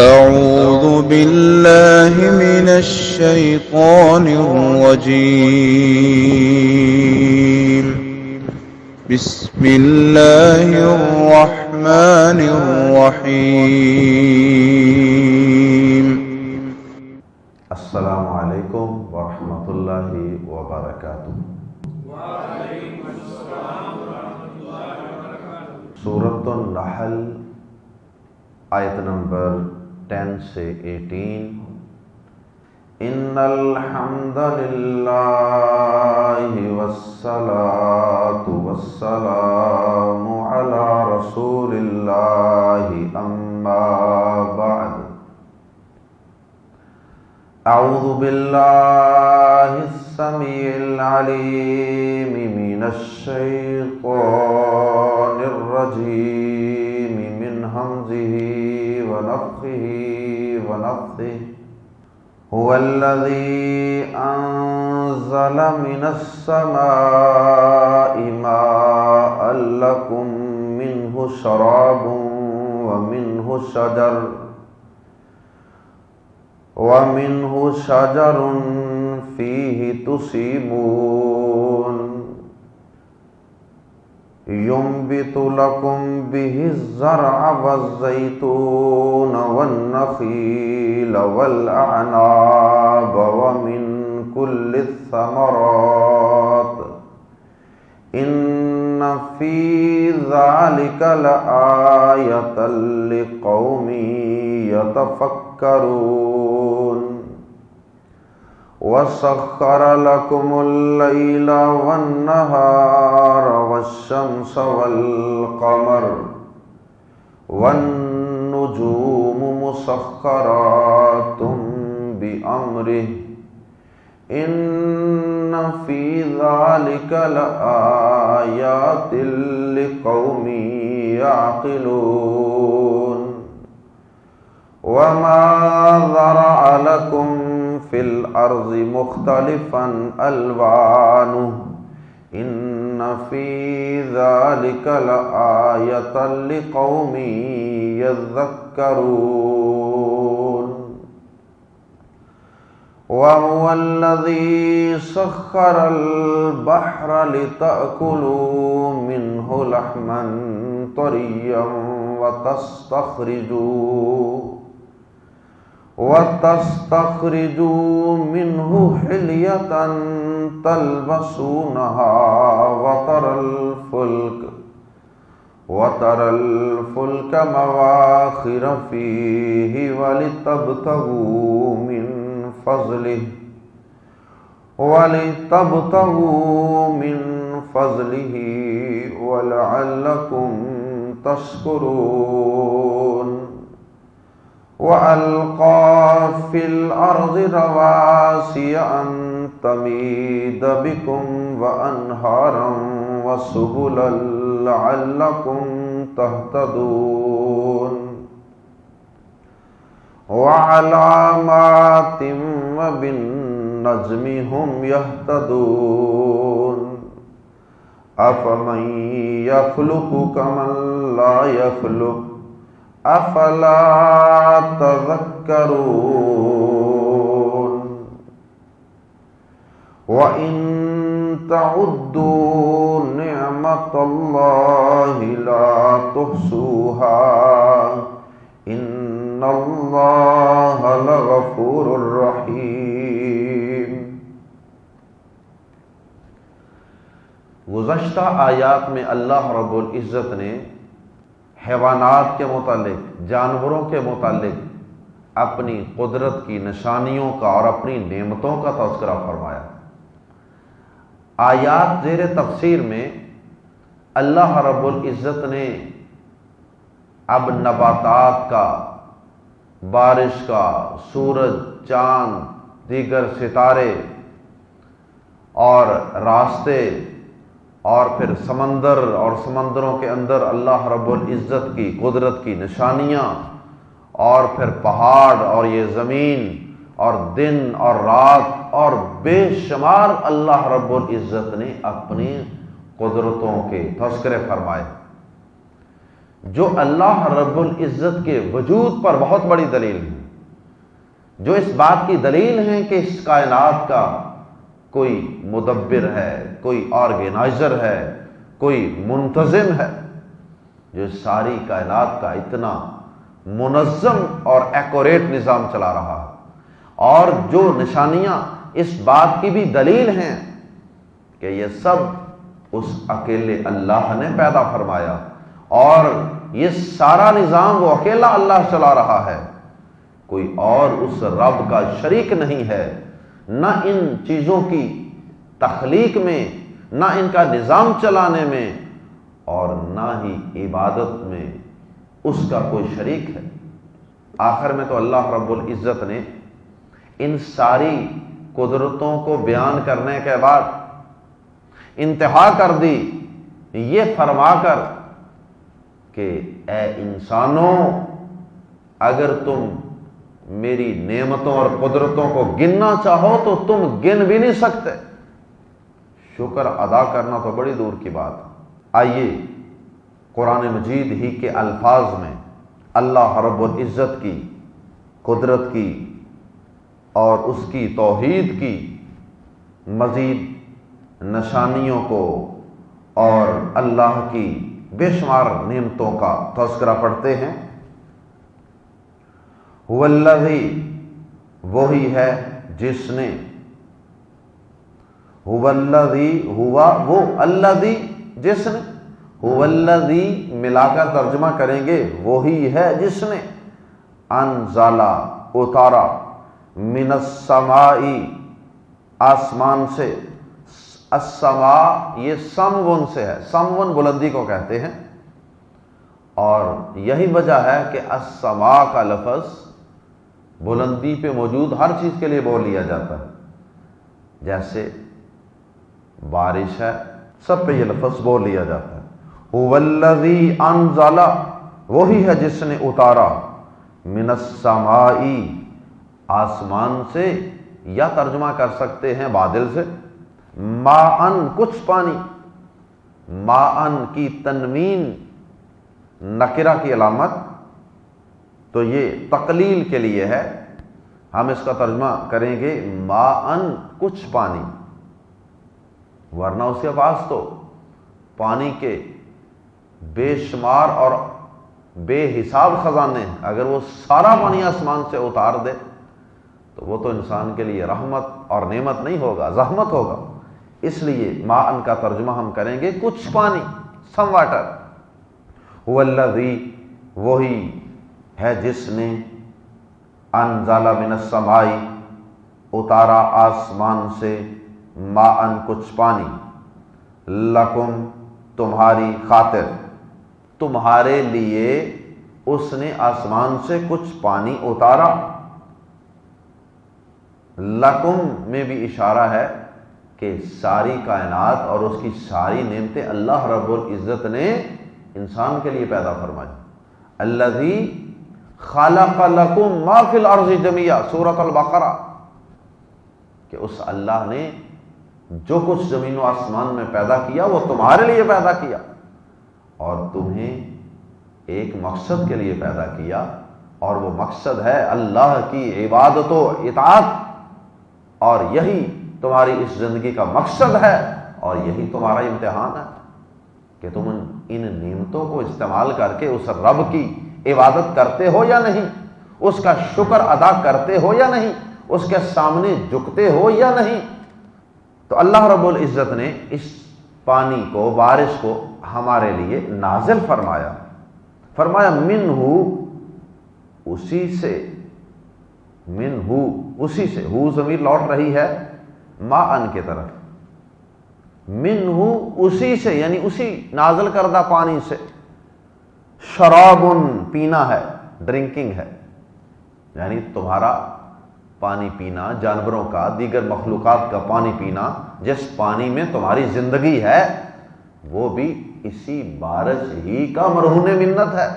أعوذ بالله من الشيطان الرجيم. بسم الله الرحمن الرحيم. السلام علیکم ورحمۃ اللہ وبرکاتہ۔ سورۃ النحل آیت نمبر 10 سے 18۔ ان الحمد للہ والصلاة والسلام علی رسول اللہ اما بعد۔ اعوذ باللہ السمیع العلیم من الشیطان الرجیم من ہمزہ ونفخہ ونفثہ۔ هو الذی انزل من السماء ماء لکم منہ شراب ومنه شجر فيه تسيمون ينبت لكم به الزرع والزيتون والنخيل والأعناب ومن كل الثمرات إن في ذلك لآية لقوم يتفكرون وسخر لكم الليل والنهار والشمس والقمر والنجوم مسخرات بأمره إن في ذلك لآيات لقوم يعقلون وما ذرأ لكم في الأرض مختلفا ألوانه إن في ذلك لآية لقوم يذكرون وهو الذي سخر البحر لتأكلوا منه لحما طريا وتستخرجوا منه حلية تلبسونها وترى الفلك مواخر فيه ولتبتغوا من فضله ولعلكم تشكرون وألقى في الأرض رواسي أن تميد بكم وأنهارا وسبلا لعلكم تهتدون وعلامات وبالنجم هم يهتدون أفمن يخلق كمن لا يخلق أفلا تذكرون وإن تعدوا نعمة الله لا تحصوها إن الله لغفور رحيم۔ گزشتہ آیات میں اللہ رب العزت نے حیوانات کے متعلق، جانوروں کے متعلق اپنی قدرت کی نشانیوں کا اور اپنی نعمتوں کا تذکرہ فرمایا۔ آیات زیر تفسیر میں اللہ رب العزت نے اب نباتات کا، بارش کا، سورج، چاند، دیگر ستارے اور راستے اور پھر سمندر اور سمندروں کے اندر اللہ رب العزت کی قدرت کی نشانیاں اور پھر پہاڑ اور یہ زمین اور دن اور رات اور بے شمار اللہ رب العزت نے اپنی قدرتوں کے تذکرے فرمائے۔ جو اللہ رب العزت کے وجود پر بہت بڑی دلیل ہے، جو اس بات کی دلیل ہے کہ اس کائنات کا کوئی مدبر ہے، کوئی آرگنائزر ہے، کوئی منتظم ہے، جو ساری کائنات کا اتنا منظم اور ایکوریٹ نظام چلا رہا ہے، اور جو نشانیاں اس بات کی بھی دلیل ہیں کہ یہ سب اس اکیلے اللہ نے پیدا فرمایا، اور یہ سارا نظام وہ اکیلا اللہ چلا رہا ہے، کوئی اور اس رب کا شریک نہیں ہے، نہ ان چیزوں کی تخلیق میں، نہ ان کا نظام چلانے میں، اور نہ ہی عبادت میں اس کا کوئی شریک ہے۔ آخر میں تو اللہ رب العزت نے ان ساری قدرتوں کو بیان کرنے کے بعد انتہا کر دی یہ فرما کر کہ اے انسانوں، اگر تم میری نعمتوں اور قدرتوں کو گننا چاہو تو تم گن بھی نہیں سکتے، شکر ادا کرنا تو بڑی دور کی بات ہے۔ آئیے قرآن مجید ہی کے الفاظ میں اللہ رب العزت کی قدرت کی اور اس کی توحید کی مزید نشانیوں کو اور اللہ کی بے شمار نعمتوں کا تذکرہ پڑھتے ہیں۔ هو الذی، وہی ہے جس نے، هو الذی، ہوا وہ، الذی جس نے، هو الذی ملا کر ترجمہ کریں گے وہی ہے جس نے، انزل اتارا، من السماء آسمان سے، السماء یہ سمون سے ہے، سمون بلندی کو کہتے ہیں، اور یہی وجہ ہے کہ السماء کا لفظ بلندی پہ موجود ہر چیز کے لیے بول لیا جاتا ہے، جیسے بارش ہے سب پہ یہ لفظ بول لیا جاتا ہے۔ هو الذی انزل، وہی ہے جس نے اتارا، من السماء آسمان سے، یا ترجمہ کر سکتے ہیں بادل سے، ماءن کچھ پانی، ماءن کی تنوین نکرہ کی علامت، تو یہ تقلیل کے لیے ہے، ہم اس کا ترجمہ کریں گے ماءن کچھ پانی، ورنہ اس کے پاس تو پانی کے بے شمار اور بے حساب خزانے ہیں، اگر وہ سارا پانی آسمان سے اتار دے تو وہ تو انسان کے لیے رحمت اور نعمت نہیں ہوگا، زحمت ہوگا، اس لیے ماءن کا ترجمہ ہم کریں گے کچھ پانی، سم واٹر۔ هو الذی، وہی ہے جس نے، انزل من السماء اتارا آسمان سے، ماءن کچھ پانی، لکم تمہاری خاطر، تمہارے لیے اس نے آسمان سے کچھ پانی اتارا۔ لکم میں بھی اشارہ ہے کہ ساری کائنات اور اس کی ساری نعمتیں اللہ رب العزت نے انسان کے لیے پیدا فرمائی۔ الذی خلق لکم ما فی الارض جمیعا، سورۃ البقرہ، کہ اس اللہ نے جو کچھ زمین و آسمان میں پیدا کیا وہ تمہارے لیے پیدا کیا، اور تمہیں ایک مقصد کے لیے پیدا کیا، اور وہ مقصد ہے اللہ کی عبادت و اطاعت، اور یہی تمہاری اس زندگی کا مقصد ہے، اور یہی تمہارا امتحان ہے کہ تم ان نعمتوں کو استعمال کر کے اس رب کی عبادت کرتے ہو یا نہیں، اس کا شکر ادا کرتے ہو یا نہیں، اس کے سامنے جھکتے ہو یا نہیں۔ تو اللہ رب العزت نے اس پانی کو، بارش کو ہمارے لیے نازل فرمایا، فرمایا منہ، اسی سے، منہ اسی سے، ہو ضمیر لوٹ رہی ہے ماءن کی طرف، منہ اسی سے، یعنی اسی نازل کردہ پانی سے، شرابن پینا ہے، ڈرنکنگ ہے، یعنی تمہارا پانی پینا، جانوروں کا، دیگر مخلوقات کا پانی پینا، جس پانی میں تمہاری زندگی ہے، وہ بھی اسی بارش ہی کا مرہون منت ہے۔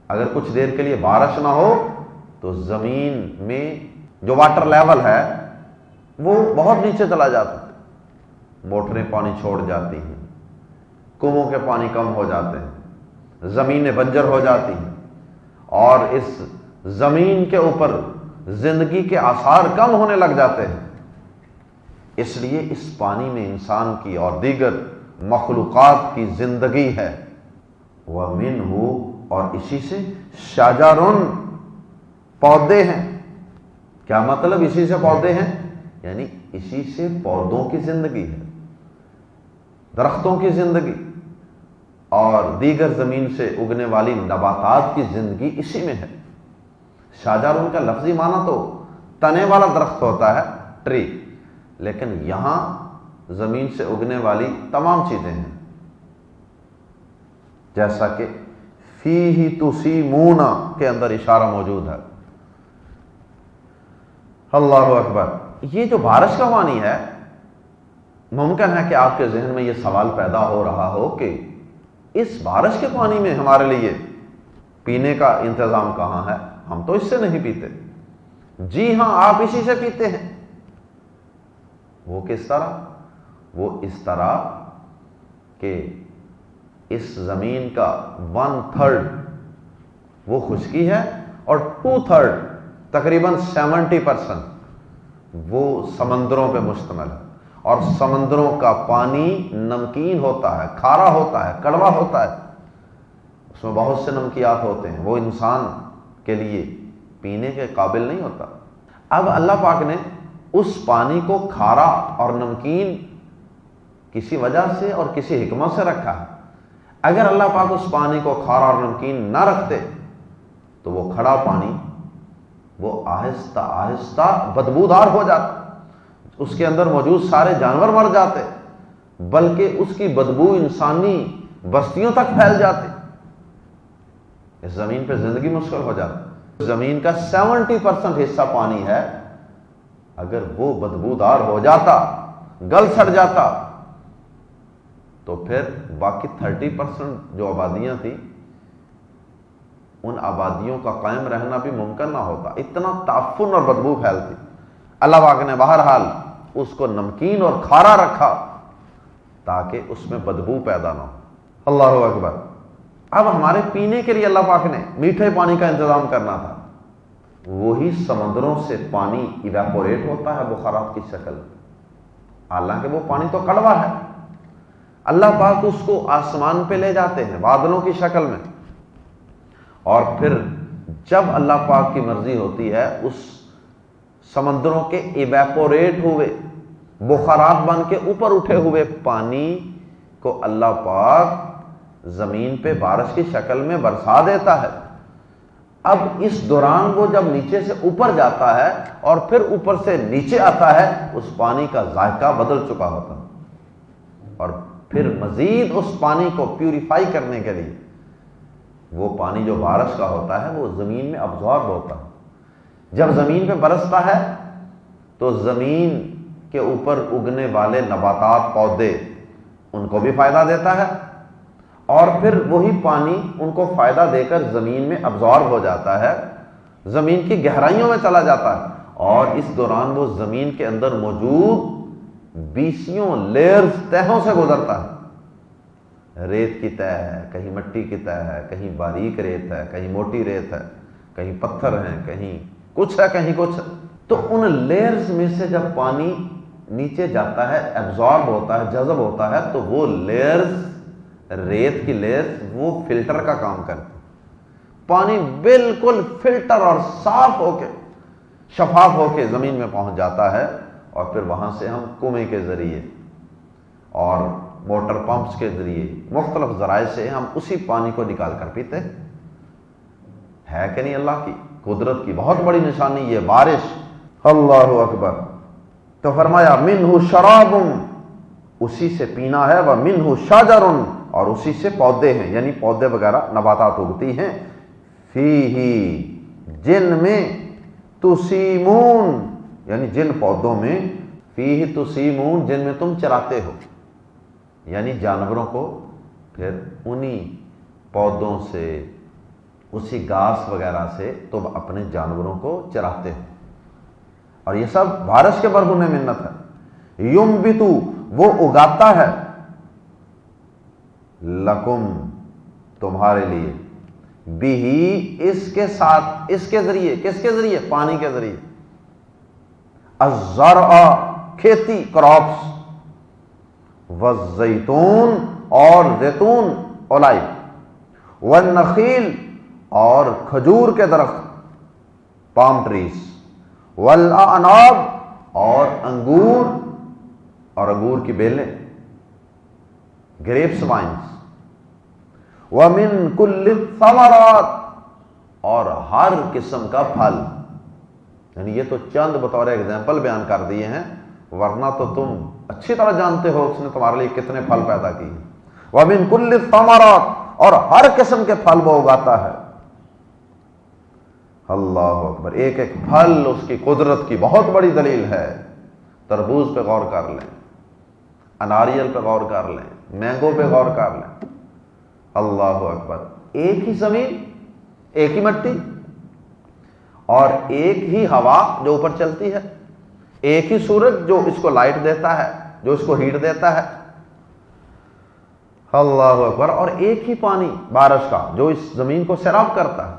اگر کچھ دیر کے لیے بارش نہ ہو تو زمین میں جو واٹر لیول ہے وہ بہت نیچے چلا جاتا ہے، موٹریں پانی چھوڑ جاتی ہیں، کنووں کے پانی کم ہو جاتے ہیں، زمینیں بنجر ہو جاتی ہیں اور اس زمین کے اوپر زندگی کے آثار کم ہونے لگ جاتے ہیں۔ اس لیے اس پانی میں انسان کی اور دیگر مخلوقات کی زندگی ہے۔ وَمِنْهُ، اور اسی سے شجرٌ، پودے ہیں۔ کیا مطلب اسی سے پودے ہیں؟ یعنی اسی سے پودوں کی زندگی ہے، درختوں کی زندگی اور دیگر زمین سے اگنے والی نباتات کی زندگی اسی میں ہے۔ شجر کا لفظی معنی تو تنے والا درخت ہوتا ہے، ٹری، لیکن یہاں زمین سے اگنے والی تمام چیزیں ہیں، جیسا کہ فیہ تسیمون کے اندر اشارہ موجود ہے۔ اللہ اکبر۔ یہ جو بارش کا پانی ہے، ممکن ہے کہ آپ کے ذہن میں یہ سوال پیدا ہو رہا ہو کہ اس بارش کے پانی میں ہمارے لیے پینے کا انتظام کہاں ہے؟ ہم تو اس سے نہیں پیتے۔ جی ہاں، آپ اسی سے پیتے ہیں۔ وہ کس طرح؟ وہ اس طرح کہ اس زمین کا 1/3 وہ خشکی ہے اور 2/3 تقریباً 70% وہ سمندروں پہ مشتمل ہے، اور سمندروں کا پانی نمکین ہوتا ہے، کھارا ہوتا ہے، کڑوا ہوتا ہے، اس میں بہت سے نمکیات ہوتے ہیں، وہ انسان کے لیے پینے کے قابل نہیں ہوتا۔ اب اللہ پاک نے اس پانی کو کھارا اور نمکین کسی وجہ سے اور کسی حکمت سے رکھا ہے۔ اگر اللہ پاک اس پانی کو کھارا اور نمکین نہ رکھتے تو وہ کھڑا پانی وہ آہستہ آہستہ بدبودار ہو جاتا، اس کے اندر موجود سارے جانور مر جاتے، بلکہ اس کی بدبو انسانی بستیوں تک پھیل جاتی، اس زمین پہ زندگی مشکل ہو جاتی۔ زمین کا 70% حصہ پانی ہے، اگر وہ بدبودار ہو جاتا، گل سڑ جاتا، تو پھر باقی 30% جو آبادیاں تھیں، ان آبادیوں کا قائم رہنا بھی ممکن نہ ہوتا، اتنا تعفن اور بدبو پھیلتی۔ اللہ پاک نے بہرحال اس کو نمکین اور کھارا رکھا تاکہ اس میں بدبو پیدا نہ ہو۔ اللہ اکبر۔ اب ہمارے پینے کے لیے اللہ پاک نے میٹھے پانی کا انتظام کرنا تھا، وہی سمندروں سے پانی ایویپوریٹ ہوتا ہے بخارات کی شکل میں، حالانکہ وہ پانی تو کڑوا ہے۔ اللہ پاک اس کو آسمان پہ لے جاتے ہیں بادلوں کی شکل میں، اور پھر جب اللہ پاک کی مرضی ہوتی ہے اس سمندروں کے ایویپوریٹ ہوئے بخارات بن کے اوپر اٹھے ہوئے پانی کو اللہ پاک زمین پہ بارش کی شکل میں برسا دیتا ہے۔ اب اس دوران وہ جب نیچے سے اوپر جاتا ہے اور پھر اوپر سے نیچے آتا ہے، اس پانی کا ذائقہ بدل چکا ہوتا ہے، اور پھر مزید اس پانی کو پیوریفائی کرنے کے لیے وہ پانی جو بارش کا ہوتا ہے وہ زمین میں ابزارب ہوتا ہے۔ جب زمین پہ برستا ہے تو زمین کے اوپر اگنے والے نباتات، پودے، ان کو بھی فائدہ دیتا ہے، اور پھر وہی پانی ان کو فائدہ دے کر زمین میں ابزارب ہو جاتا ہے، زمین کی گہرائیوں میں چلا جاتا ہے، اور اس دوران وہ زمین کے اندر موجود 20 لیئرز، تہوں سے گزرتا ہے۔ ریت کی تہ ہے، کہیں مٹی کی تہ ہے، کہیں باریک ریت ہے، کہیں موٹی ریت ہے، کہیں پتھر ہیں، کہیں کچھ ہے، کہیں کچھ ہے۔ تو ان لیئرز میں سے جب پانی نیچے جاتا ہے، ایبزارب ہوتا ہے، جذب ہوتا ہے، تو وہ لیئرز، ریت کی لیئرز، وہ فلٹر کا کام کرتی، پانی بالکل فلٹر اور صاف ہو کے، شفاف ہو کے زمین میں پہنچ جاتا ہے، اور پھر وہاں سے ہم کنویں کے ذریعے اور موٹر پمپس کے ذریعے مختلف ذرائع سے ہم اسی پانی کو نکال کر پیتے ہیں۔ ہے کہ نہیں اللہ کی قدرت کی بہت بڑی نشانی یہ بارش۔ اللہ اکبر۔ تو فرمایا منہ شراب، اسی سے پینا ہے، ومنہ شجر، اور اسی سے پودے ہیں، یعنی پودے وغیرہ نباتات اگتی ہیں، فیہ، جن میں، تسیمون، یعنی جن پودوں میں، فیہ تسیمون، جن میں تم چراتے ہو، یعنی جانوروں کو پھر انہی پودوں سے، اسی گھاس وغیرہ سے تم اپنے جانوروں کو چراتے ہو، اور یہ سب بارش کے برہنہ منت ہے۔ ینبتو، وہ اگاتا ہے، لکم، تمہارے لیے، بھی اس کے ساتھ، اس کے ذریعے، کس کے ذریعے؟ پانی کے ذریعے، الزرع کھیتی، کراپس، والزیتون اور زیتون، اولیو، والنخیل اور کھجور کے درخت، پام ٹریز، والاعناب اور انگور، اور انگور کی بیلیں، گریپس وائنز، وَمِن كُلِّ الثَّمَرَاتِ اور ہر قسم کا پھل. یعنی یہ تو چند بطور ایگزامپل بیان کر دیے ہیں، ورنہ تو تم اچھی طرح جانتے ہو اس نے تمہارے لیے کتنے پھل پیدا کیے. وَمِن كُلِّ الثَّمَرَاتِ اور ہر قسم کے پھل وہ اگاتا ہے. اللہ اکبر. ایک ایک پھل اس کی قدرت کی بہت بڑی دلیل ہے. تربوز پہ غور کر لیں، اناریل پہ غور کر لیں، مینگو پہ غور کر لیں. اللہ اکبر. ایک ہی زمین، ایک ہی مٹی اور ایک ہی ہوا جو اوپر چلتی ہے، ایک ہی سورج جو اس کو لائٹ دیتا ہے، جو اس کو ہیٹ دیتا ہے. اللہ اکبر. اور ایک ہی پانی بارش کا جو اس زمین کو سیراب کرتا ہے.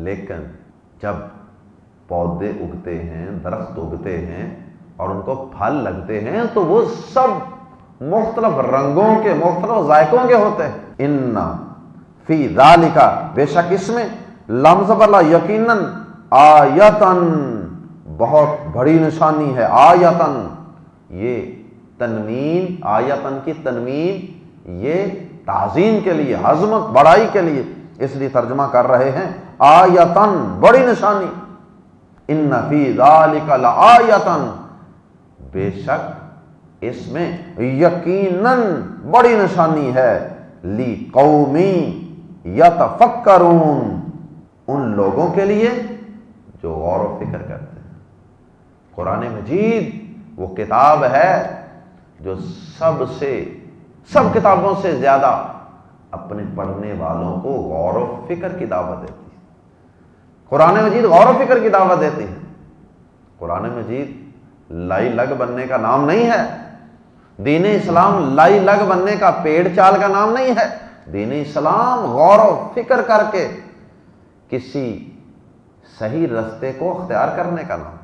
لیکن جب پودے اگتے ہیں، درخت اگتے ہیں اور ان کو پھل لگتے ہیں تو وہ سب مختلف رنگوں کے، مختلف ذائقوں کے ہوتے ہیں. ان فی ذالک بے شک اس میں، لمز والا یقیناً، آیتن بہت بڑی نشانی ہے. آیتن یہ تنوین، آیتن کی تنوین یہ تعظیم کے لیے، عظمت، بڑائی کے لیے، اس لیے ترجمہ کر رہے ہیں آیتن بڑی نشانی. ان فی ذالک لآیتن بے شک اس میں یقیناً بڑی نشانی ہے. لی قومی یتفکرون ان لوگوں کے لیے جو غور و فکر کرتے ہیں. قرآن مجید وہ کتاب ہے جو سب کتابوں سے زیادہ اپنے پڑھنے والوں کو غور و فکر کی دعوت دیتی ہے. قرآن مجید غور و فکر کی دعوت دیتی ہے. قرآن مجید لائی لگ بننے کا نام نہیں ہے. دین اسلام لائی لگ بننے کا، پیڑ چال کا نام نہیں ہے. دین اسلام غور و فکر کر کے کسی صحیح رستے کو اختیار کرنے کا نام.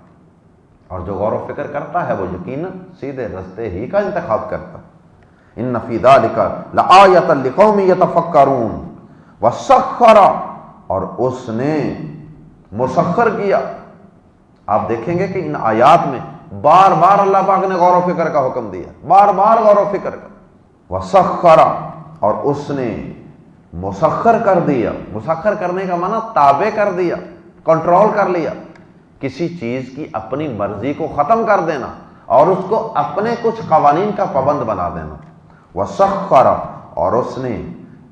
اور جو غور و فکر کرتا ہے وہ یقیناً سیدھے رستے ہی کا انتخاب کرتا. ان فی ذالک لآیۃ لقوم یتفکرون. وسخر اور اس نے مسخر کیا. آپ دیکھیں گے کہ ان آیات میں بار بار اللہ پاک نے غور و فکر کا حکم دیا، بار بار غور و فکر کا. وسخر اور اس نے مسخر کر دیا. مسخر کرنے کا معنی تابع کر دیا، کنٹرول کر لیا. کسی چیز کی اپنی مرضی کو ختم کر دینا اور اس کو اپنے کچھ قوانین کا پابند بنا دینا. وسخر اور اس نے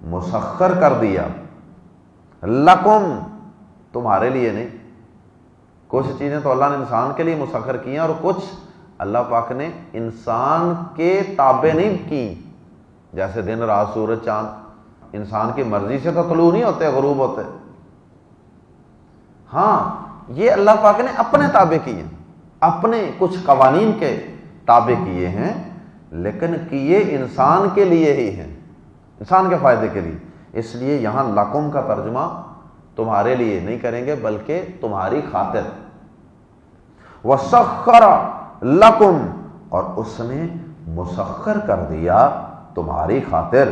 مسخر کر دیا. لکم تمہارے لیے نہیں. کچھ چیزیں تو اللہ نے انسان کے لیے مسخر کی ہیں اور کچھ اللہ پاک نے انسان کے تابع نہیں کی. جیسے دن رات، سورج چاند انسان کی مرضی سے تو طلوع نہیں ہوتے، غروب ہوتے. ہاں یہ اللہ پاک نے اپنے تابع کیے، اپنے کچھ قوانین کے تابع کیے ہیں، لیکن کیے انسان کے لیے ہی ہیں، انسان کے فائدے کے لیے. اس لیے یہاں لکم کا ترجمہ تمہارے لیے نہیں کریں گے بلکہ تمہاری خاطر. وسخر لکم اور اس نے مسخر کر دیا تمہاری خاطر.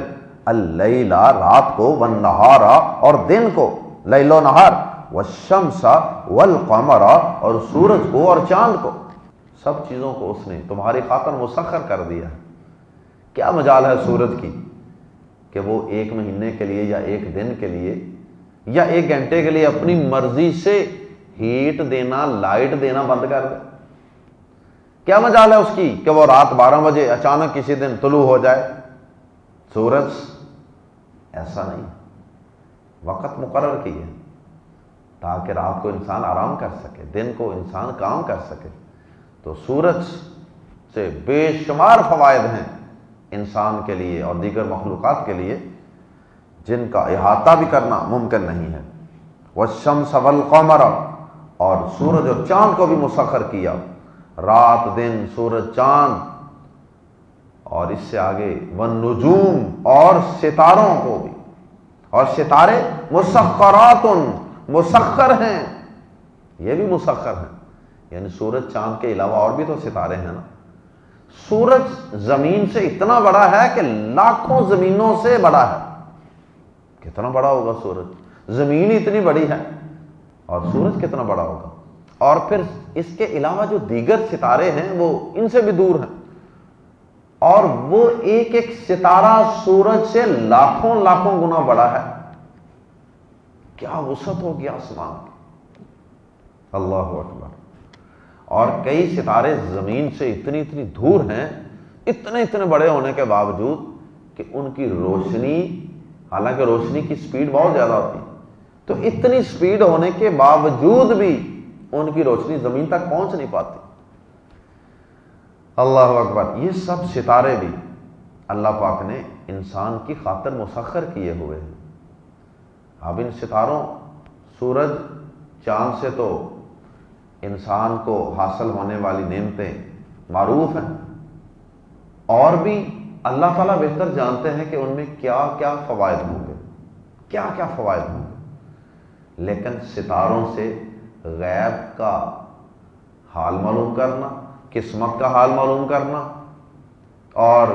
اللیل رات کو، والنہار اور دن کو، لیل و نہار، والشمس والقمر اور سورج کو اور چاند کو، سب چیزوں کو اس نے تمہاری خاطر مسخر کر دیا. کیا مجال ہے سورج کی کہ وہ ایک مہینے کے لیے یا ایک دن کے لیے یا ایک گھنٹے کے لیے اپنی مرضی سے ہیٹ دینا، لائٹ دینا بند کر دے. کیا مجال ہے اس کی کہ وہ رات 12 بجے اچانک کسی دن طلوع ہو جائے. سورج ایسا نہیں، وقت مقرر کی ہے تاکہ رات کو انسان آرام کر سکے، دن کو انسان کام کر سکے. تو سورج سے بے شمار فوائد ہیں انسان کے لیے اور دیگر مخلوقات کے لیے جن کا احاطہ بھی کرنا ممکن نہیں ہے. والشمس والقمر اور سورج اور چاند کو بھی مسخر کیا. رات دن، سورج چاند اور اس سے آگے والنجوم اور ستاروں کو بھی. اور ستارے مسخرات مسخر ہیں، یہ بھی مسخر ہیں، یعنی سورج چاند کے علاوہ اور بھی تو ستارے ہیں نا۔ سورج زمین سے اتنا بڑا ہے کہ لاکھوں زمینوں سے بڑا ہے۔ کتنا بڑا ہوگا سورج؟ زمین اتنی بڑی ہے اور سورج کتنا بڑا ہوگا؟ اور پھر اس کے علاوہ جو دیگر ستارے ہیں وہ ان سے بھی دور ہیں، اور وہ ایک ایک ستارہ سورج سے لاکھوں لاکھوں گنا بڑا ہے۔ کیا وسعت ہوگی آسمان کی، اللہ اکبر۔ اور کئی ستارے زمین سے اتنی دور ہیں، اتنے بڑے ہونے کے باوجود کہ ان کی روشنی، حالانکہ روشنی کی سپیڈ بہت زیادہ ہوتی ہے، تو اتنی سپیڈ ہونے کے باوجود بھی ان کی روشنی زمین تک پہنچ نہیں پاتی۔ اللہ اکبر۔ یہ سب ستارے بھی اللہ پاک نے انسان کی خاطر مسخر کیے ہوئے ہیں۔ اب ان ستاروں، سورج چاند سے تو انسان کو حاصل ہونے والی نعمتیں معروف ہیں، اور بھی اللہ تعالیٰ بہتر جانتے ہیں کہ ان میں کیا کیا فوائد ہوں گے، کیا کیا فوائد ہوں گے۔ لیکن ستاروں سے غیب کا حال معلوم کرنا، قسمت کا حال معلوم کرنا، اور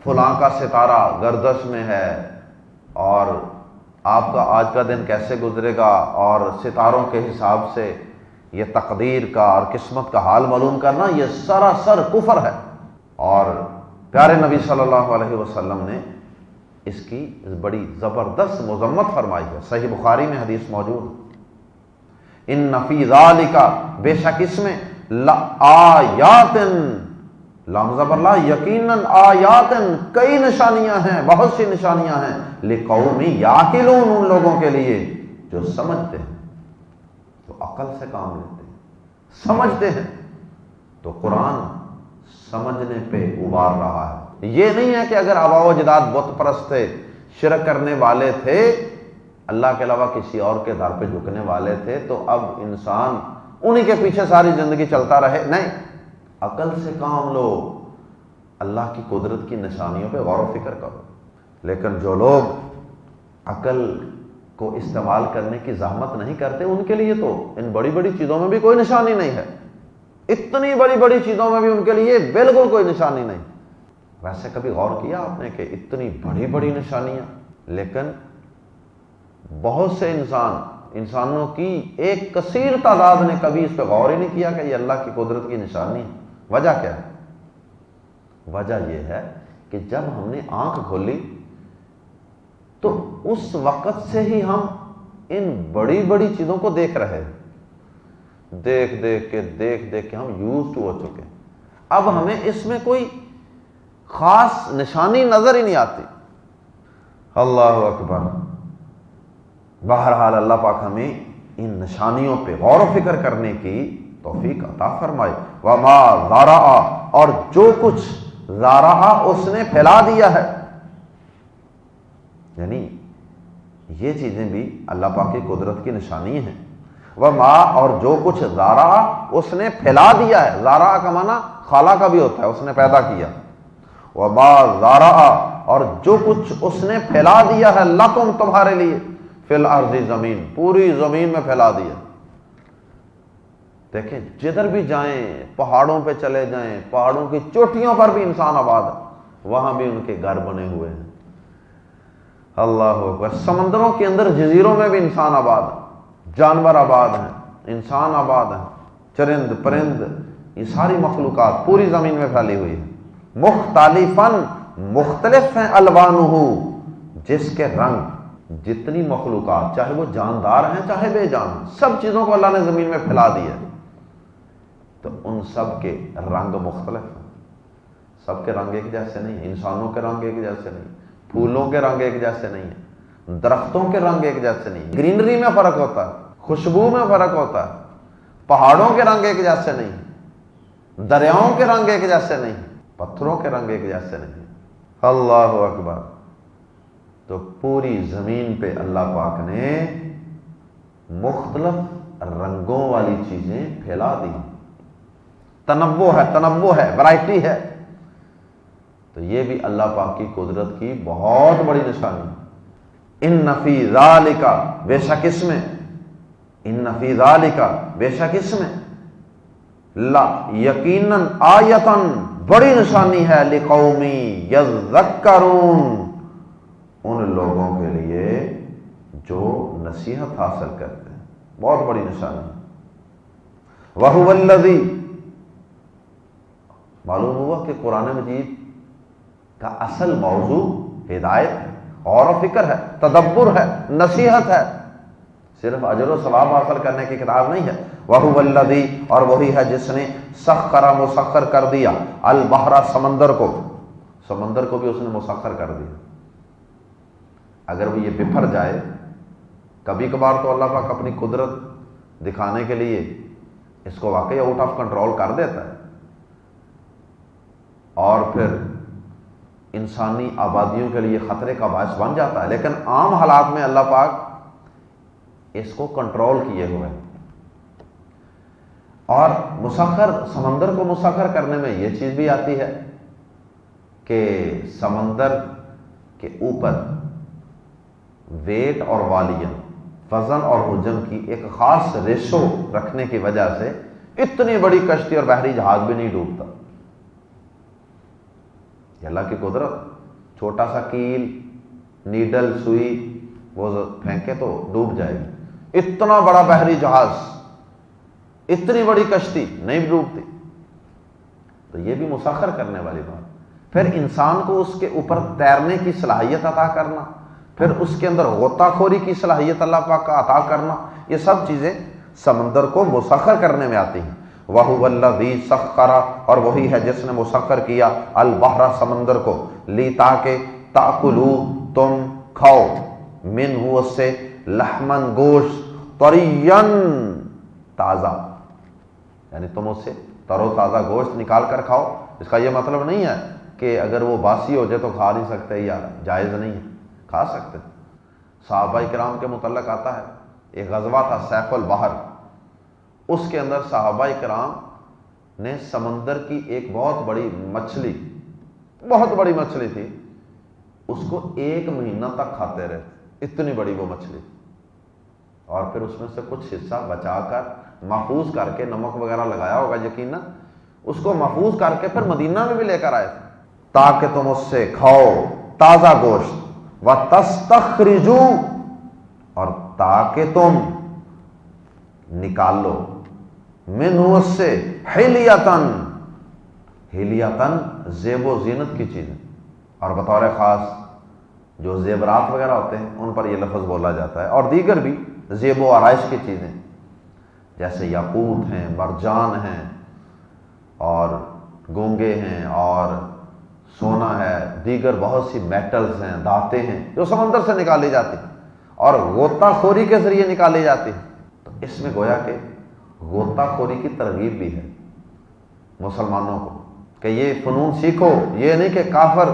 فلاں کا ستارہ گردش میں ہے، اور آپ کا آج کا دن کیسے گزرے گا، اور ستاروں کے حساب سے یہ تقدیر کا اور قسمت کا حال معلوم کرنا، یہ سراسر کفر ہے۔ اور پیارے نبی صلی اللہ علیہ وسلم نے اس کی بڑی زبردست مذمت فرمائی ہے، صحیح بخاری میں حدیث موجود ہے، ان فی ذالک، بے شک اس میں، لآیات، لام زبر لا، یقیناً آیات، کئی نشانیاں ہیں، بہت سی نشانیاں ہیں، لقوم یعقلون، ان لوگوں کے لیے جو سمجھتے ہیں، تو عقل سے کام لیتے ہیں، سمجھتے ہیں۔ تو قرآن سمجھنے پہ ابھار رہا ہے۔ یہ نہیں ہے کہ اگر آباء و اجداد بت پرست تھے، شرک کرنے والے تھے، اللہ کے علاوہ کسی اور کے در پہ جھکنے والے تھے، تو اب انسان انہی کے پیچھے ساری زندگی چلتا رہے۔ نہیں، عقل سے کام لو، اللہ کی قدرت کی نشانیوں پہ غور و فکر کرو۔ لیکن جو لوگ عقل کو استعمال کرنے کی زحمت نہیں کرتے، ان کے لیے تو ان بڑی بڑی چیزوں میں بھی کوئی نشانی نہیں ہے، اتنی بڑی بڑی چیزوں میں بھی ان کے لیے بالکل کوئی نشانی نہیں۔ ویسے کبھی غور کیا آپ نے کہ اتنی بڑی بڑی نشانیاں، لیکن بہت سے انسانوں کی ایک کثیر تعداد نے کبھی اس پہ غور ہی نہیں کیا کہ یہ اللہ کی قدرت کی نشانی ہے۔ وجہ کیا ہے؟ وجہ یہ ہے کہ جب ہم نے آنکھ کھولی تو اس وقت سے ہی ہم ان بڑی بڑی چیزوں کو دیکھ رہے ہیں، دیکھ کے ہم یوز ٹو ہو چکے ہیں۔ اب ہمیں اس میں کوئی خاص نشانی نظر ہی نہیں آتی۔ اللہ اکبر۔ بہرحال اللہ پاک ہمیں ان نشانیوں پہ غور و فکر کرنے کی توفیق عطا فرمائے۔ وما ذرا، اور جو کچھ ذرا اس نے پھیلا دیا ہے، یعنی یہ چیزیں بھی اللہ پاک کی قدرت کی نشانی ہیں۔ وما، اور جو کچھ ذرا اس نے پھیلا دیا ہے، ذرا کا معنی خلا کا بھی ہوتا ہے، اس نے پیدا کیا۔ وما ذرا، اور جو کچھ اس نے پھیلا دیا ہے، لکم، تمہارے لیے، فی الارض، زمین، پوری زمین میں پھیلا دیا۔ دیکھیں جدھر بھی جائیں، پہاڑوں پہ چلے جائیں، پہاڑوں کی چوٹیوں پر بھی انسان آباد ہے، وہاں بھی ان کے گھر بنے ہوئے ہیں۔ اللہ اکبر۔ سمندروں کے اندر جزیروں میں بھی انسان آباد ہے، جانور آباد ہیں، انسان آباد ہیں، چرند پرند، یہ ساری مخلوقات پوری زمین میں پھیلی ہوئی ہے۔ مختلفاً، مختلف ہیں، الوانہ، جس کے رنگ، جتنی مخلوقات، چاہے وہ جاندار ہیں چاہے بے جان، سب چیزوں کو اللہ نے زمین میں پھیلا دیا، تو ان سب کے رنگ مختلف ہیں۔ سب کے رنگ ایک جیسے نہیں ہیں، انسانوں کے رنگ ایک جیسے نہیں، پھولوں کے رنگ ایک جیسے نہیں ہیں، درختوں کے رنگ ایک جیسے نہیں، گرینری میں فرق ہوتا ہے، خوشبو میں فرق ہوتا ہے، پہاڑوں کے رنگ ایک جیسے نہیں، دریاؤں کے رنگ ایک جیسے نہیں، پتھروں کے رنگ ایک جیسے نہیں۔ اللہ اکبر۔ تو پوری زمین پہ اللہ پاک نے مختلف رنگوں والی چیزیں پھیلا دی، تنوع ہے، ورائٹی ہے۔ تو یہ بھی اللہ پاک کی قدرت کی بہت بڑی نشانی۔ ان فی ذالک، بے شک اس میں، ان فی ذالک، بے شک اس میں، لا یقیناً، آیتن، بڑی نشانی ہے، لقوم یذکرون، ان لوگوں کے لیے جو نصیحت حاصل کرتے ہیں، بہت بڑی نشانی ہے۔ وَهُوَ الَّذِي، معلوم ہوا کہ قرآن مجید کا اصل موضوع ہدایت ہے، غور و فکر ہے، تدبر ہے، نصیحت ہے، صرف اجر و ثواب حاصل کرنے کی کتاب نہیں ہے۔ وَهُوَ الَّذِي، اور وہی ہے جس نے سخر، مسخر کر دیا، البحر، سمندر کو، سمندر کو بھی اس نے مسخر کر دیا۔ اگر وہ یہ بپھر جائے، کبھی کبھار تو اللہ پاک اپنی قدرت دکھانے کے لیے اس کو واقعی آؤٹ آف کنٹرول کر دیتا ہے، اور پھر انسانی آبادیوں کے لیے خطرے کا باعث بن جاتا ہے، لیکن عام حالات میں اللہ پاک اس کو کنٹرول کیے ہوئے ہیں۔ اور مسخر، سمندر کو مسخر کرنے میں یہ چیز بھی آتی ہے کہ سمندر کے اوپر ویٹ اور والیوم، وزن اور حجم کی ایک خاص ریشو رکھنے کی وجہ سے اتنی بڑی کشتی اور بحری جہاز بھی نہیں ڈوبتا۔ یہ اللہ کی قدرت، چھوٹا سا کیل، نیڈل، سوئی وہ پھینکے تو ڈوب جائے گی، اتنا بڑا بحری جہاز، اتنی بڑی کشتی نہیں ڈوبتی۔ تو یہ بھی مسخر کرنے والی بات۔ پھر انسان کو اس کے اوپر تیرنے کی صلاحیت عطا کرنا، پھر اس کے اندر غوطہ خوری کی صلاحیت اللہ پاک کا عطا کرنا، یہ سب چیزیں سمندر کو مسخر کرنے میں آتی ہیں۔ وَهُوَ الَّذِي سَخَّرَ، اور وہی ہے جس نے مسخر کیا، البحر، سمندر کو، لی، تاکہ، تَأْكُلُوا، تم کھاؤ، مِنْهُ، اس سے، لحمن، گوشت، طَرِيًّا، تازہ، یعنی تم اس سے تر و تازہ گوشت نکال کر کھاؤ۔ اس کا یہ مطلب نہیں ہے کہ اگر وہ باسی ہو جائے تو کھا نہیں سکتے یا جائز نہیں ہے، کھا سکتے۔ صحابہ کرام کے متعلق آتا ہے، ایک غزوہ تھا سیف البحر، اس کے اندر صحابہ کرام نے سمندر کی ایک بہت بڑی مچھلی، بہت بڑی مچھلی تھی، اس کو 1 مہینہ تک کھاتے رہے، اتنی بڑی وہ مچھلی، اور پھر اس میں سے کچھ حصہ بچا کر محفوظ کر کے، نمک وغیرہ لگایا ہوگا یقیناً، اس کو محفوظ کر کے پھر مدینہ میں بھی لے کر آئے تھے تاکہ تم اس سے کھاؤ تازہ گوشت، وَتَسْتَخْرِجُوا، اور تاکہ تم نکال لو، منہ، اس سے، حلیتن، حلیتن زیب و زینت کی چیزیں، اور بطور خاص جو زیورات وغیرہ ہوتے ہیں ان پر یہ لفظ بولا جاتا ہے، اور دیگر بھی زیب و آرائش کی چیزیں جیسے یاقوت ہیں، مرجان ہیں، اور گونگے ہیں، اور سونا ہے، دیگر بہت سی میٹلز ہیں، دھاتیں ہیں جو سمندر سے نکالی جاتی ہیں اور غوطہ خوری کے ذریعے نکالی جاتی ہیں۔ تو اس میں گویا کہ غوطہ خوری کی ترغیب بھی ہے مسلمانوں کو کہ یہ فنون سیکھو، یہ نہیں کہ کافر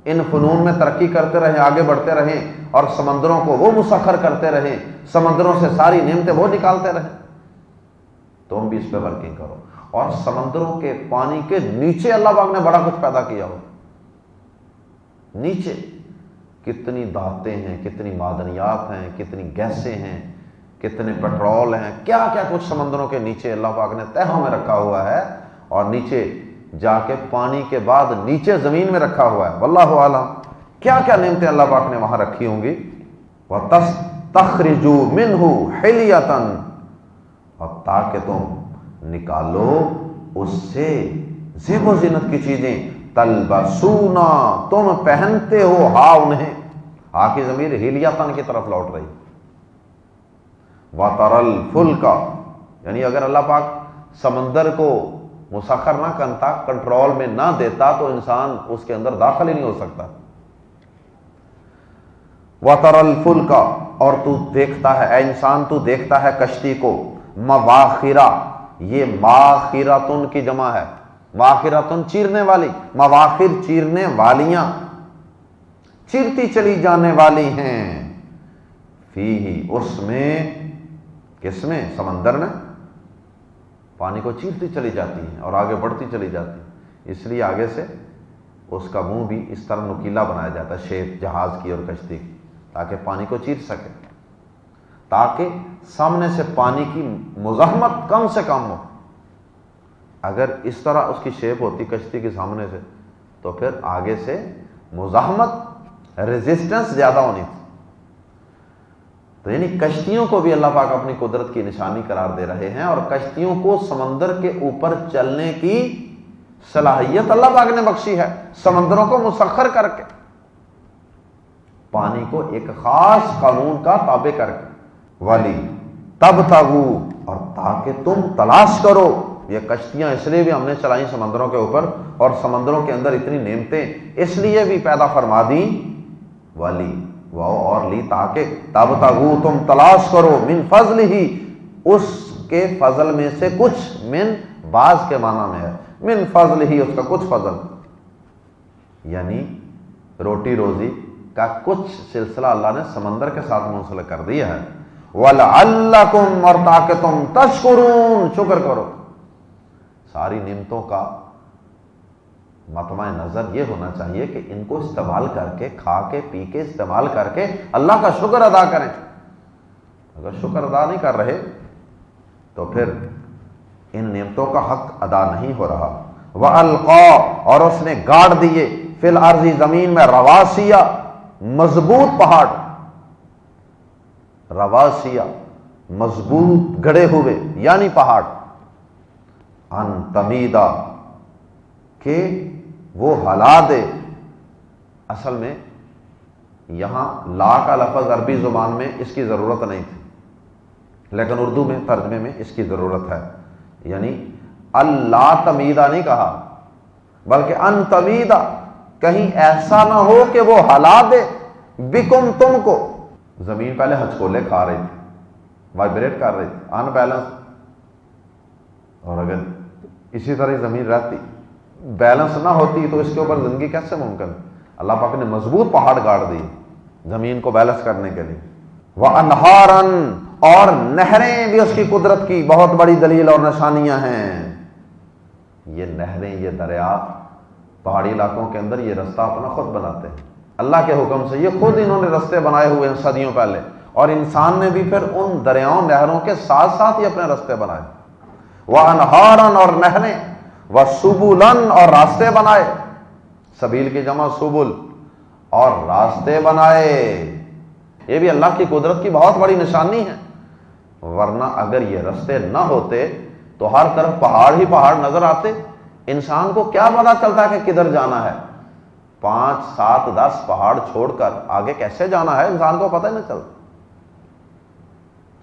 ان فنون میں ترقی کرتے رہیں، آگے بڑھتے رہیں اور سمندروں کو وہ مسخر کرتے رہیں، سمندروں سے ساری نعمتیں وہ نکالتے رہیں، تم بھی اس پہ ورکنگ کرو۔ اور سمندروں کے پانی کے نیچے اللہ پاک نے بڑا کچھ پیدا کیا ہو، نیچے کتنی دھاتیں ہیں، کتنی معدنیات ہیں، کتنی گیسیں ہیں، کتنے پیٹرول ہیں، کیا کیا کچھ سمندروں کے نیچے اللہ پاک نے تہوں میں رکھا ہوا ہے، اور نیچے جا کے پانی کے بعد نیچے زمین میں رکھا ہوا ہے، واللہ عالم کیا کیا نعمتیں اللہ پاک نے وہاں رکھی ہوں گی۔ وَتَسْتَخْرِجُوا مِنْهُ حِلْيَةً، اور تاکہ تم نکالو اس سے زیب و زینت کی چیزیں، تلبسونا، تم پہنتے ہو، ہا انہیں، ہا کی ضمیر حلیتن کی طرف لوٹ رہی، وَتَرَى الْفُلْكَ، یعنی اگر اللہ پاک سمندر کو مسخر نہ کرتا، کنٹرول میں نہ دیتا تو انسان اس کے اندر داخل ہی نہیں ہو سکتا۔ وَتَرَى الْفُلْكَ، اور تو دیکھتا ہے، اے انسان تو دیکھتا ہے کشتی کو، مواخرہ، یہ ماخرتن کی جمع ہے، ماخرتن چیرنے والی، مواخر چیرنے والیاں، چیرتی چلی جانے والی ہیں، فیہ، اس میں، کس میں، سمندر میں، پانی کو چیرتی چلی جاتی ہیں اور آگے بڑھتی چلی جاتی ہیں، اس لیے آگے سے اس کا منہ بھی اس طرح نکیلا بنایا جاتا ہے، شیپ جہاز کی اور کشتی کی، تاکہ پانی کو چیر سکے، تاکہ سامنے سے پانی کی مزاحمت کم سے کم ہو۔ اگر اس طرح اس کی شیپ ہوتی کشتی کے سامنے سے تو پھر آگے سے مزاحمت، ریزسٹنس زیادہ ہونی تھی۔ تو یعنی کشتیوں کو بھی اللہ پاک اپنی قدرت کی نشانی قرار دے رہے ہیں، اور کشتیوں کو سمندر کے اوپر چلنے کی صلاحیت اللہ پاک نے بخشی ہے، سمندروں کو مسخر کر کے، پانی کو ایک خاص قانون کا تابع کر کے۔ ولی تبتغوا، اور تاکہ تم تلاش کرو۔ یہ کشتیاں اس لیے بھی ہم نے چلائیں سمندروں کے اوپر، اور سمندروں کے اندر اتنی نعمتیں اس لیے بھی پیدا فرما دیں، ولی واو اور لی، تاکہ تبتغوا تم تلاش کرو، من فضل ہی، اس کے فضل میں سے کچھ، من بعض کے معنی میں ہے، من فضل ہی، اس کا کچھ فضل، یعنی روٹی روزی کا کچھ سلسلہ اللہ نے سمندر کے ساتھ منسلک کر دیا ہے۔ وَلَعَلَّكُمْ، اور تاکہ تم تشکرون، شکر کرو۔ ساری نعمتوں کا مطمع نظر یہ ہونا چاہیے کہ ان کو استعمال کر کے، کھا کے پی کے استعمال کر کے اللہ کا شکر ادا کریں۔ اگر شکر ادا نہیں کر رہے تو پھر ان نعمتوں کا حق ادا نہیں ہو رہا۔ وَأَلْقَى، اور اس نے گاڑ دیے، فِي الْأَرْضِ، زمین میں، رواسیہ، مضبوط پہاڑ، رواسیہ مضبوط گڑے ہوئے یعنی پہاڑ، ان تمیدہ، کہ وہ ہلا دے۔ اصل میں یہاں لا کا لفظ عربی زبان میں اس کی ضرورت نہیں تھی، لیکن اردو میں ترجمے میں اس کی ضرورت ہے، یعنی اللہ تمیدہ نہیں کہا بلکہ ان تمیدہ، کہیں ایسا نہ ہو کہ وہ ہلا دے، بکم، تم کو۔ زمین پہلے ہچکولے کھا رہی تھی، وائبریٹ کر رہی تھی، ان بیلنس، اور اگر اسی طرح زمین رہتی، بیلنس نہ ہوتی تو اس کے اوپر زندگی کیسے ممکن؟ اللہ پاک نے مضبوط پہاڑ گاڑ دی زمین کو بیلنس کرنے کے لیے۔ وَأَنْهَارًا، اور نہریں بھی اس کی قدرت کی بہت بڑی دلیل اور نشانیاں ہیں۔ یہ نہریں، یہ دریا پہاڑی علاقوں کے اندر یہ رستہ اپنا خود بناتے ہیں اللہ کے حکم سے، یہ خود انہوں نے رستے بنائے ہوئے ہیں صدیوں پہلے، اور انسان نے بھی پھر ان دریاؤں نہروں کے ساتھ ساتھ ہی اپنے رستے بنائے۔ وَأَنْهَارًا، اور نہریں، وَسُبُلًا، اور راستے بنائے، سبیل کی جمع سبل، اور راستے بنائے۔ یہ بھی اللہ کی قدرت کی بہت بڑی نشانی ہے، ورنہ اگر یہ راستے نہ ہوتے تو ہر طرف پہاڑ ہی پہاڑ نظر آتے، انسان کو کیا پتا چلتا کہ کدھر جانا ہے؟ 5 7 10 پہاڑ چھوڑ کر آگے کیسے جانا ہے انسان کو پتہ ہی نہیں چلتا،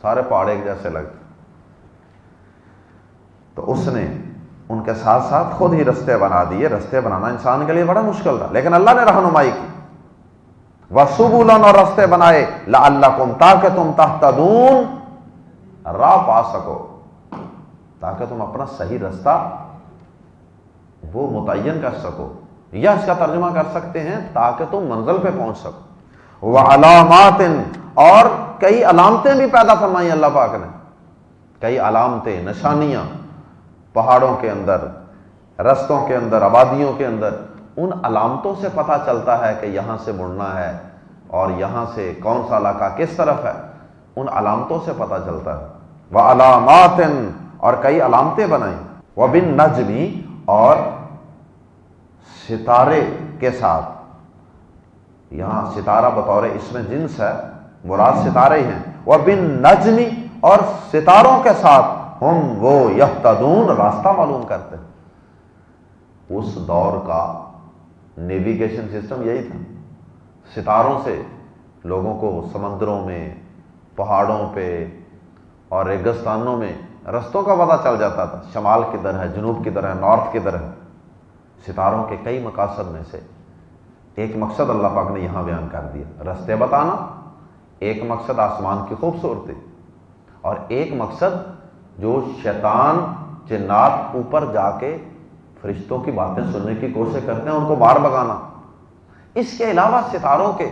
سارے پہاڑ ایک جیسے لگتے۔ تو اس نے ان کے ساتھ ساتھ خود ہی رستے بنا دیے۔ رستے بنانا انسان کے لیے بڑا مشکل تھا، لیکن اللہ نے رہنمائی کی۔ وَسُبُلًا، اور رستے بنائے، لَعَلَّكُمْ، تاکہ تم تہتدون، راہ پا سکو، تاکہ تم اپنا صحیح رستہ وہ متعین کر سکو، یا اس کا ترجمہ کر سکتے ہیں تاکہ تم منزل پہ پہنچ سکو۔ وَعَلَامَاتٍ، اور کئی علامتیں بھی پیدا فرمائی اللہ پاک نے، کئی علامتیں، نشانیاں پہاڑوں کے اندر، رستوں کے اندر، آبادیوں کے اندر۔ ان علامتوں سے پتہ چلتا ہے کہ یہاں سے مڑنا ہے اور یہاں سے کون سا علاقہ کس طرف ہے، ان علامتوں سے پتہ چلتا ہے۔ وَعَلَامَاتٍ، اور کئی علامتیں بنائیں، وَبِالنَّجْمِ، اور ستارے کے ساتھ، یہاں ستارہ بطور اسم جنس ہے، مراد ستارے ہی ہیں۔ وَبِالنَّجْمِ، اور ستاروں کے ساتھ، ہم وہ یہتدون، راستہ معلوم کرتے ہیں۔ اس دور کا نیویگیشن سسٹم یہی تھا، ستاروں سے لوگوں کو سمندروں میں، پہاڑوں پہ اور ریگستانوں میں رستوں کا پتہ چل جاتا تھا، شمال کدھر ہے، جنوب کدھر ہے، نارتھ کدھر ہے۔ ستاروں کے کئی مقاصد میں سے ایک مقصد اللہ پاک نے یہاں بیان کر دیا، رستے بتانا، ایک مقصد آسمان کی خوبصورتی، اور ایک مقصد جو شیطان جنات اوپر جا کے فرشتوں کی باتیں سننے کی کوشش کرتے ہیں، ان کو باہر بھگانا۔ اس کے علاوہ ستاروں کے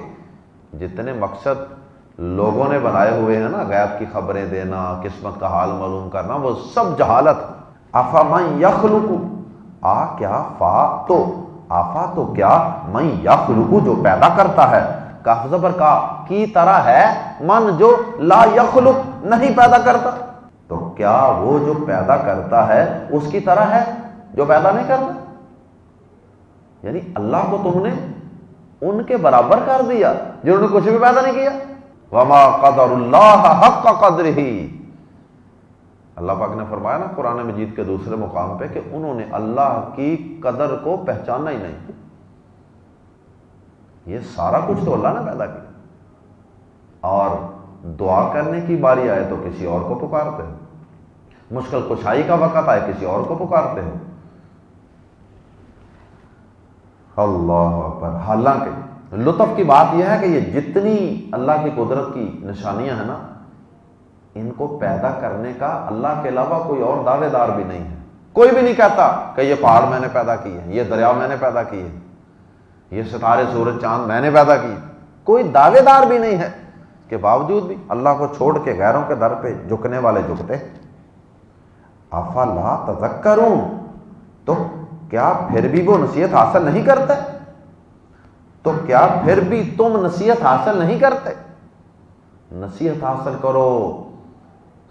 جتنے مقصد لوگوں نے بنائے ہوئے ہیں نا، غیب کی خبریں دینا، قسمت کا حال معلوم کرنا، وہ سب جہالت۔ افمن یخلق، کیا فا تو، آفا تو کیا، من یخلق، جو پیدا کرتا ہے، کاف زبر کا کی طرح ہے، من جو لا یخلق نہیں پیدا کرتا، تو کیا وہ جو پیدا کرتا ہے اس کی طرح ہے جو پیدا نہیں کرتا؟ یعنی اللہ کو تم نے ان کے برابر کر دیا جنہوں نے کچھ بھی پیدا نہیں کیا۔ وما قدر اللہ حق قدرہ، اللہ پاک نے فرمایا نا قرآن مجید کے دوسرے مقام پہ کہ انہوں نے اللہ کی قدر کو پہچانا ہی نہیں۔ یہ سارا کچھ تو اللہ نے پیدا کیا، اور دعا کرنے کی باری آئے تو کسی اور کو پکارتے ہیں، مشکل کشائی کا وقت آئے کسی اور کو پکارتے ہیں۔ اللہ اکبر۔ حالانکہ لطف کی بات یہ ہے کہ یہ جتنی اللہ کی قدرت کی نشانیاں ہیں نا، ان کو پیدا کرنے کا اللہ کے علاوہ کوئی اور دعوے دار بھی نہیں ہے۔ کوئی بھی نہیں کہتا کہ یہ پہاڑ میں نے پیدا کیے ہیں، یہ دریا میں نے پیدا کیے ہیں، یہ ستارے سورج چاند میں نے پیدا کیے۔ کوئی دعوے دار بھی نہیں ہے، کے باوجود بھی اللہ کو چھوڑ کے غیروں کے در پہ جھکنے والے جھکتے۔ افلا تذکرون، تو کیا پھر بھی وہ نصیحت حاصل نہیں کرتے؟ تو کیا پھر بھی تم نصیحت حاصل نہیں کرتے؟ نصیحت حاصل کرو،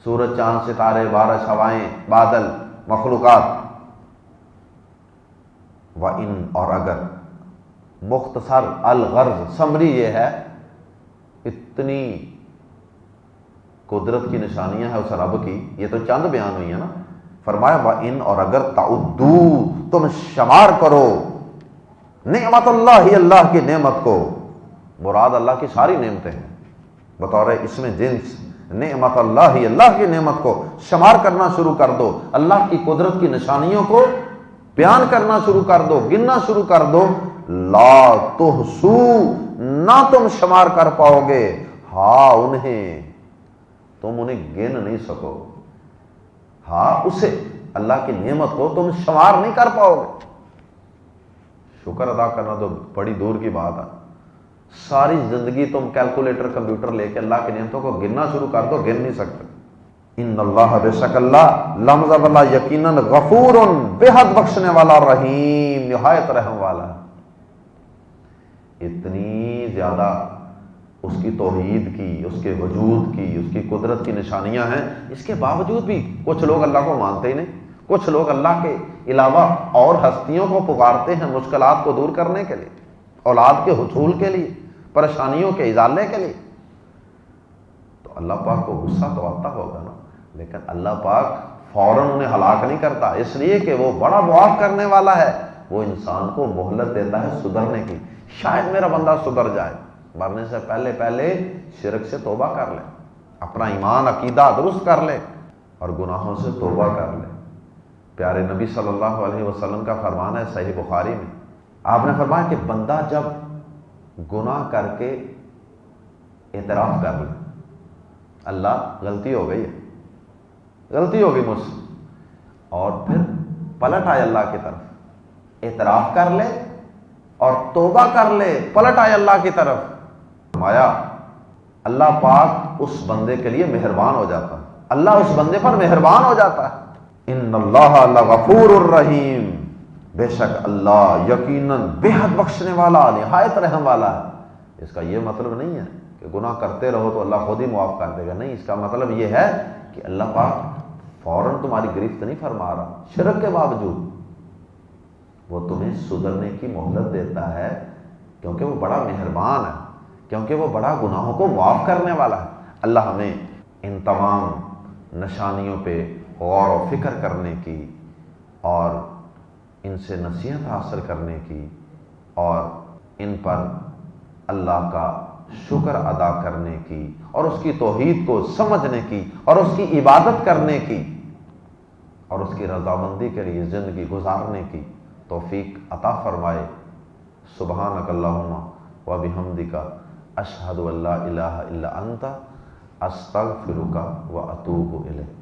سورج چاند ستارے بارش ہوائیں بادل مخلوقات۔ وَإِن، اور اگر، مختصر الغرض سمری یہ ہے، اتنی قدرت کی نشانیاں ہیں اس رب کی، یہ تو چند بیان ہوئی ہیں نا۔ فرمایا وَإِن، اور اگر، تعدو، تم شمار کرو، نعمت اللہ، اللہ کی نعمت کو، مراد اللہ کی ساری نعمتیں ہیں بطور اسم جنس، نعمت اللہ، اللہ کی نعمت کو شمار کرنا شروع کر دو، اللہ کی قدرت کی نشانیوں کو بیان کرنا شروع کر دو، گننا شروع کر دو، لا تحصو، نہ تم شمار کر پاؤ گے، ہاں انہیں، تم انہیں گن نہیں سکو، ہاں اسے، اللہ کی نعمت کو تم شمار نہیں کر پاؤ گے۔ شکر ادا کرنا تو بڑی دور کی بات ہے، ساری زندگی تم کیلکولیٹر کمپیوٹر لے کے اللہ کی نعمتوں کو گننا شروع کر دو، گن نہیں سکتے۔ ان اللہ، بے شک اللہ، لمز اللہ، یقیناً، غفور، بے حد بخشنے والا، رحیم، نہایت رحم والا۔ اتنی زیادہ اس کی توحید کی، اس کے وجود کی، اس کی قدرت کی نشانیاں ہیں، اس کے باوجود بھی کچھ لوگ اللہ کو مانتے ہی نہیں۔ کچھ لوگ اللہ کے علاوہ اور ہستیوں کو پکارتے ہیں مشکلات کو دور کرنے کے لیے، اولاد کے حصول کے لیے، پریشانیوں کے ازالے کے لیے۔ تو اللہ پاک کو غصہ تو آتا ہوگا نا، لیکن اللہ پاک فوراً انہیں ہلاک نہیں کرتا، اس لیے کہ وہ بڑا معاف کرنے والا ہے۔ وہ انسان کو مہلت دیتا ہے سدھرنے کی، شاید میرا بندہ سدھر جائے، مرنے سے پہلے پہلے شرک سے توبہ کر لے، اپنا ایمان عقیدہ درست کر لے اور گناہوں سے توبہ کر لے۔ پیارے نبی صلی اللہ علیہ وسلم کا فرمان ہے صحیح بخاری میں، آپ نے فرمایا کہ بندہ جب گناہ کر کے اعتراف کر لے، اللہ غلطی ہو گئی ہے، غلطی ہو گئی مجھ سے، اور پھر پلٹ آئے اللہ کی طرف، اعتراف کر لے اور توبہ کر لے، پلٹ آئے اللہ کی طرف، فرمایا اللہ پاک اس بندے کے لیے مہربان ہو جاتا ہے، اللہ اس بندے پر مہربان ہو جاتا ہے۔ ان اللہ لغفور الرحیم، بے شک اللہ یقیناً بے حد بخشنے والا، نہایت رحم والا ہے۔ اس کا یہ مطلب نہیں ہے کہ گناہ کرتے رہو تو اللہ خود ہی معاف کر دے گا، نہیں، اس کا مطلب یہ ہے کہ اللہ پاک فوراً تمہاری گرفت نہیں فرما رہا، شرک کے باوجود وہ تمہیں سدھرنے کی مہلت دیتا ہے، کیونکہ وہ بڑا مہربان ہے، کیونکہ وہ بڑا گناہوں کو معاف کرنے والا ہے۔ اللہ ہمیں ان تمام نشانیوں پہ غور و فکر کرنے کی اور ان سے نصیحت حاصل کرنے کی اور ان پر اللہ کا شکر ادا کرنے کی اور اس کی توحید کو سمجھنے کی اور اس کی عبادت کرنے کی اور اس کی رضامندی کے لیے زندگی گزارنے کی توفیق عطا فرمائے۔ سبحانک اللہم و بحمدک، اشہد ان لا الہ الا انت، استغفرک و اتوب الیک۔